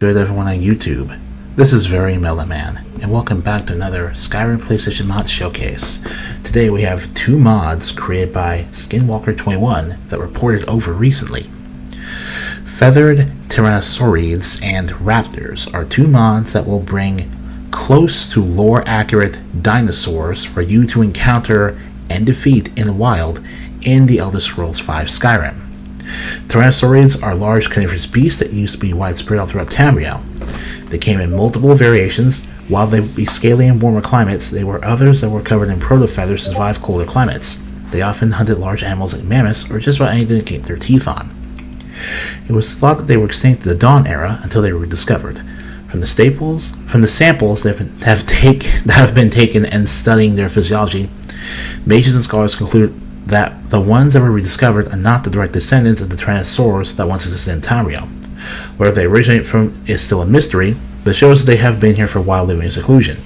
Good everyone on YouTube. This is Very Mellow Man, and welcome back to another Skyrim PlayStation Mod Showcase. Today we have two mods created by Skinwalker21 that were ported over recently. Feathered Tyrannosaurids and Raptors are two mods that will bring close to lore-accurate dinosaurs for you to encounter and defeat in the wild in the Elder Scrolls V Skyrim. Tyrannosaurids are large carnivorous beasts that used to be widespread all throughout Tamriel. They came in multiple variations. While they would be scaly in warmer climates, there were others that were covered in proto-feathers to survive colder climates. They often hunted large animals like mammoths or just about anything to get their teeth on. It was thought that they were extinct in the Dawn era until they were discovered. From the samples that have been taken and studying their physiology, mages and scholars concluded that the ones that were rediscovered are not the direct descendants of the Tyrannosaurs that once existed in Tamriel. Where they originate from is still a mystery, but shows that they have been here for a while living in seclusion.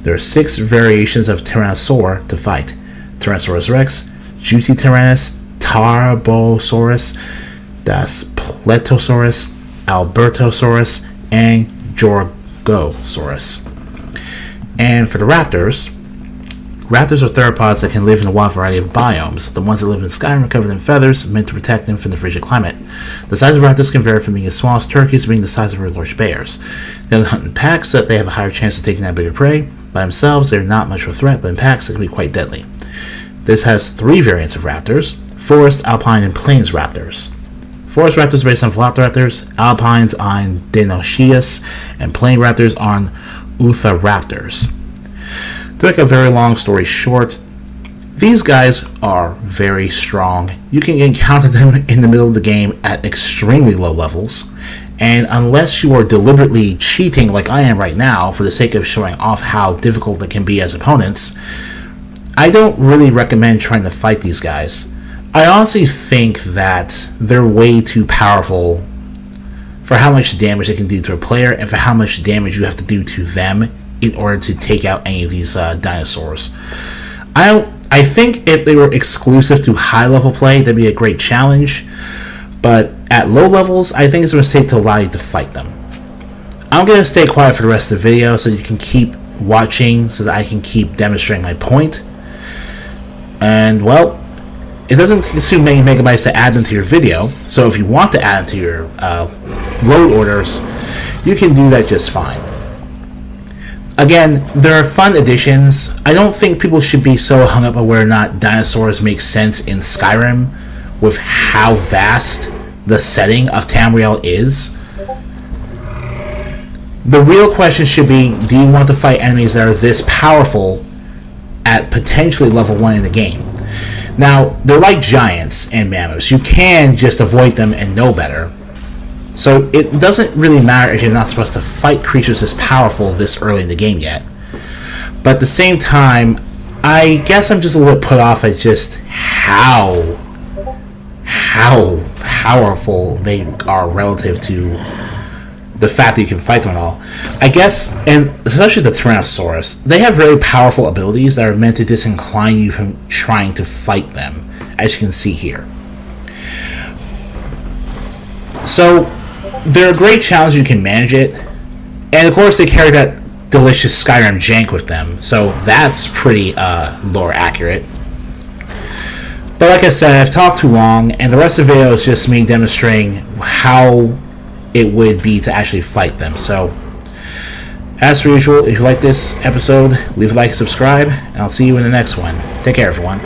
There are 6 variations of Tyrannosaur to fight: Tyrannosaurus rex, Juicy Tyrannus, Tarbosaurus, Daspletosaurus, Albertosaurus, and Jorgosaurus. And for the Raptors are theropods that can live in a wide variety of biomes. The ones that live in Skyrim are covered in feathers, meant to protect them from the frigid climate. The size of raptors can vary from being as small as turkeys to being the size of very large bears. They hunt in packs so that they have a higher chance of taking out bigger prey. By themselves, they're not much of a threat, but in packs, they can be quite deadly. This has 3 variants of raptors: forest, alpine, and plains raptors. Forest raptors are based on velociraptors, alpines on Dinosaurs, and plain raptors on Utheraptors. To make a very long story short, these guys are very strong. You can encounter them in the middle of the game at extremely low levels, and unless you are deliberately cheating like I am right now for the sake of showing off how difficult they can be as opponents, I don't really recommend trying to fight these guys. I honestly think that they're way too powerful for how much damage they can do to a player and for how much damage you have to do to them in order to take out any of these dinosaurs. I think if they were exclusive to high-level play, that'd be a great challenge, but at low levels, I think it's a mistake to allow you to fight them. I'm going to stay quiet for the rest of the video so you can keep watching so that I can keep demonstrating my point. And, well, it doesn't consume many megabytes to add them to your video, so if you want to add them to your load orders, you can do that just fine. Again, there are fun additions. I don't think people should be so hung up on whether or not dinosaurs make sense in Skyrim with how vast the setting of Tamriel is. The real question should be, do you want to fight enemies that are this powerful at potentially level 1 in the game? Now, they're like giants and mammoths. You can just avoid them and know better. So it doesn't really matter if you're not supposed to fight creatures this powerful this early in the game yet. But at the same time, I guess I'm just a little bit put off at just how powerful they are relative to the fact that you can fight them and all. I guess, and especially the Tyrannosaurus, they have very powerful abilities that are meant to disincline you from trying to fight them, as you can see here. So they're a great challenge. You can manage it, and of course they carry that delicious Skyrim jank with them, so that's pretty lore accurate. But like I said, I've talked too long, and the rest of the video is just me demonstrating how it would be to actually fight them. So as per usual, if you like this episode, leave a like, subscribe, and I'll see you in the next one. Take care, everyone.